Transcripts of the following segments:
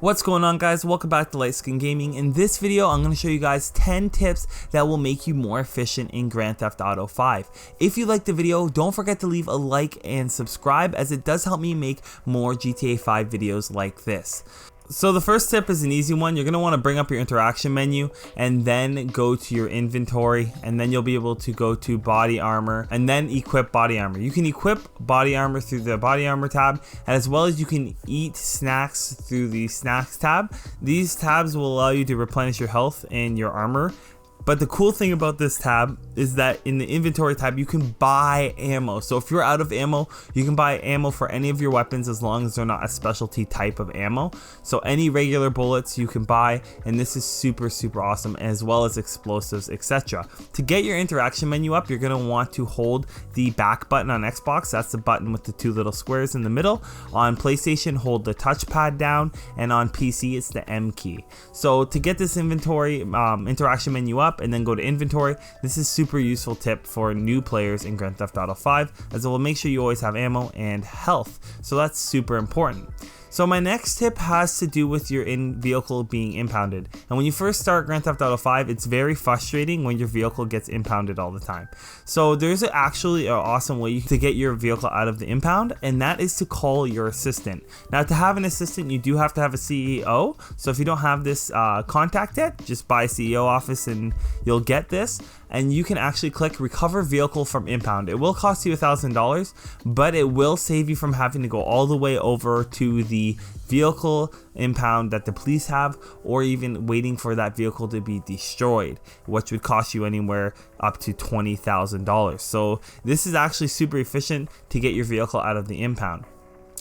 What's going on, guys? Welcome back to Light Skin Gaming. In this video, I'm going to show you guys 10 tips that will make you more efficient in Grand Theft Auto 5. If you liked the video, don't forget to leave a like and subscribe, as it does help me make more GTA 5 videos like this. So the first tip is an easy one. You're going to want to bring up your interaction menu and then go to your inventory, and then you'll be able to go to body armor and then equip body armor. You can equip body armor through the body armor tab, and as well as you can eat snacks through the snacks tab. These tabs will allow you to replenish your health and your armor. But the cool thing about this tab is that in the inventory tab, you can buy ammo. So if you're out of ammo, you can buy ammo for any of your weapons as long as they're not a specialty type of ammo. So any regular bullets you can buy, and this is super awesome, as well as explosives, etc. To get your interaction menu up, you're going to want to hold the back button on Xbox. That's the button with the two little squares in the middle. On PlayStation, hold the touchpad down, and on PC, it's the M key. So to get this inventory interaction menu up, and then go to inventory, this is super useful tip for new players in Grand Theft Auto 5, as it will make sure you always have ammo and health. So that's super important. So my next tip has to do with your vehicle being impounded. And when you first start Grand Theft Auto 5, it's very frustrating when your vehicle gets impounded all the time. So there's actually an awesome way to get your vehicle out of the impound, and that is to call your assistant. Now, to have an assistant, you do have to have a CEO. So if you don't have this contact yet, just buy a CEO office and you'll get this. And you can actually click recover vehicle from impound. It will cost you $1,000, but it will save you from having to go all the way over to the vehicle impound that the police have, or even waiting for that vehicle to be destroyed, which would cost you anywhere up to $20,000. So this is actually super efficient to get your vehicle out of the impound.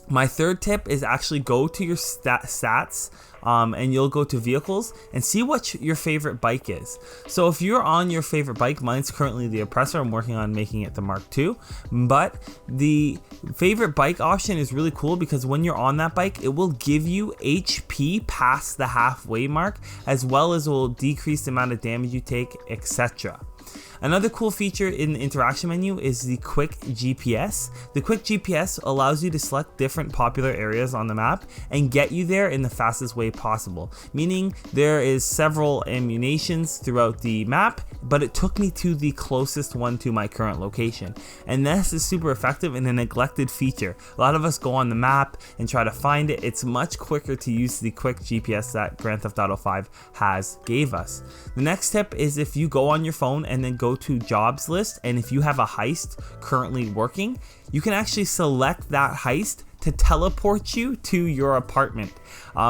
My third tip is actually go to your stats, and you'll go to vehicles and see what your favorite bike is. So if you're on your favorite bike, mine's currently the Oppressor. I'm working on making it the Mark II, but the favorite bike option is really cool because when you're on that bike, it will give you HP past the halfway mark, as well as it will decrease the amount of damage you take, etc. Another cool feature in the interaction menu is the Quick GPS. The Quick GPS allows you to select different popular areas on the map and get you there in the fastest way possible, meaning there is several ammunitions throughout the map, but it took me to the closest one to my current location. And this is super effective and a neglected feature. A lot of us go on the map and try to find it. It's much quicker to use the Quick GPS that Grand Theft Auto 5 gave us. The next tip is if you go on your phone and then go to jobs list, and if you have a heist currently working, you can actually select that heist to teleport you to your apartment.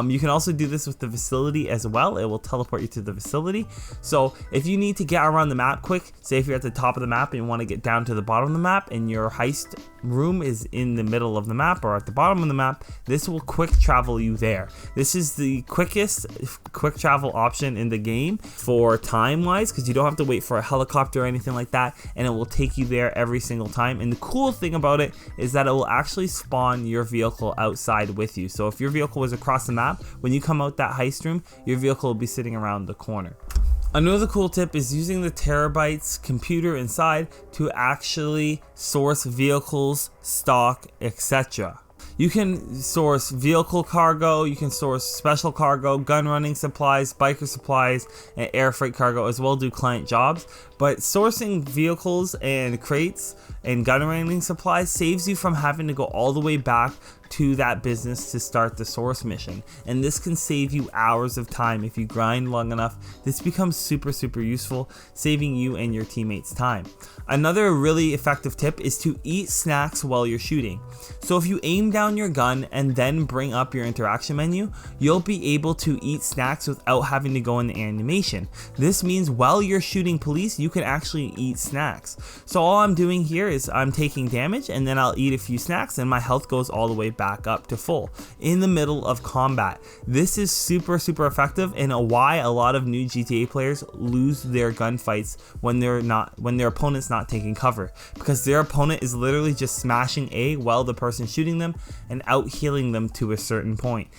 You can also do this with the facility as well. It will teleport you to the facility. So if you need to get around the map quick, say if you're at the top of the map and you want to get down to the bottom of the map and your heist room is in the middle of the map or at the bottom of the map, this will quick travel you there. This is the quickest quick travel option in the game for time wise, because you don't have to wait for a helicopter or anything like that, and it will take you there every single time. And the cool thing about it is that it will actually spawn your vehicle outside with you. So if your vehicle was across the map, when you come out that heist room, your vehicle will be sitting around the corner. Another cool tip is using the Terabytes computer inside to actually source vehicles, stock, etc. You can source vehicle cargo, you can source special cargo, gun running supplies, biker supplies, and air freight cargo, as well as do client jobs. But sourcing vehicles and crates and gun running supplies saves you from having to go all the way back to that business to start the source mission, and this can save you hours of time if you grind long enough. This becomes super useful, saving you and your teammates time. Another really effective tip is to eat snacks while you're shooting. So if you aim down your gun and then bring up your interaction menu, you'll be able to eat snacks without having to go in the animation. This means while you're shooting police, you can actually eat snacks. So all I'm doing here is I'm taking damage, and then I'll eat a few snacks, and my health goes all the way back up to full in the middle of combat. This is super effective, and why a lot of new GTA players lose their gunfights when their opponent's not taking cover, because their opponent is literally just smashing A while the person shooting them and out healing them to a certain point.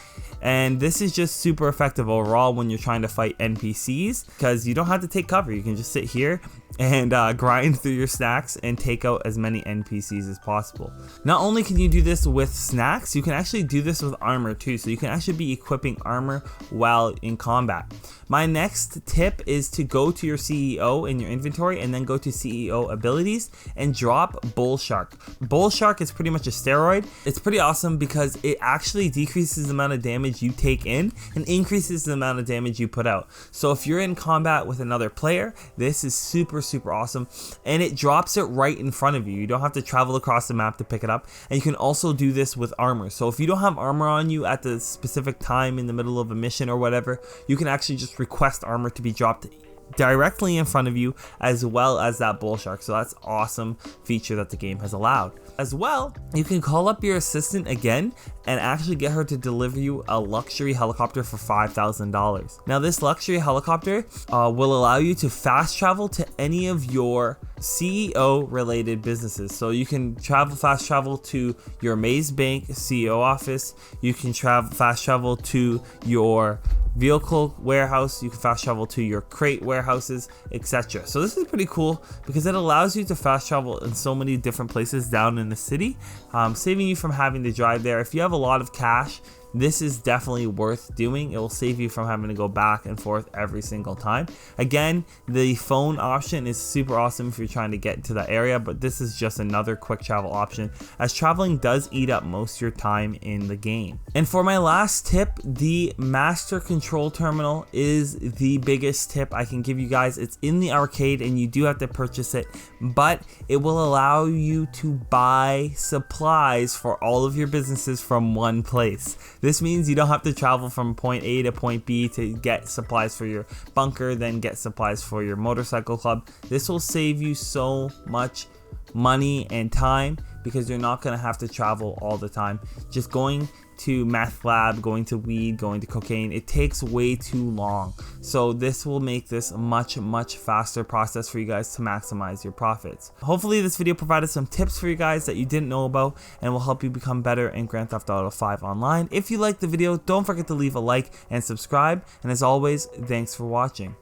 And this is just super effective overall when you're trying to fight NPCs, because you don't have to take cover. You can just sit here and grind through your snacks and take out as many NPCs as possible. Not only can you do this with snacks, you can actually do this with armor too. So you can actually be equipping armor while in combat. My next tip is to go to your CEO in your inventory and then go to CEO abilities and drop Bull Shark. Bull Shark is pretty much a steroid. It's pretty awesome because it actually decreases the amount of damage you take in and increases the amount of damage you put out. So if you're in combat with another player, this is super awesome, and it drops it right in front of you. You don't have to travel across the map to pick it up, and you can also do this with armor. So if you don't have armor on you at the specific time in the middle of a mission or whatever, you can actually just request armor to be dropped directly in front of you, as well as that Bull Shark. So that's awesome feature that the game has allowed. As well, you can call up your assistant again and actually get her to deliver you a luxury helicopter for $5,000. Now this luxury helicopter will allow you to fast travel to any of your CEO related businesses. So you can fast travel to your Maze Bank CEO office, you can fast travel to your vehicle warehouse, you can fast travel to your crate warehouses, etc. So this is pretty cool because it allows you to fast travel in so many different places down in the city, saving you from having to drive there. If you have a lot of cash, this is definitely worth doing. It will save you from having to go back and forth every single time. Again, the phone option is super awesome if you're trying to get to that area, but this is just another quick travel option, as traveling does eat up most of your time in the game. And for my last tip, the Master Control Terminal is the biggest tip I can give you guys. It's in the arcade and you do have to purchase it, but it will allow you to buy supplies for all of your businesses from one place. This means you don't have to travel from point A to point B to get supplies for your bunker, then get supplies for your motorcycle club. This will save you so much money and time because you're not going to have to travel all the time. Just going to meth lab, going to weed, going to cocaine, it takes way too long. So this will make this a much faster process for you guys to maximize your profits. Hopefully this video provided some tips for you guys that you didn't know about and will help you become better in Grand Theft Auto 5 online. If you liked the video, don't forget to leave a like and subscribe, and as always, thanks for watching.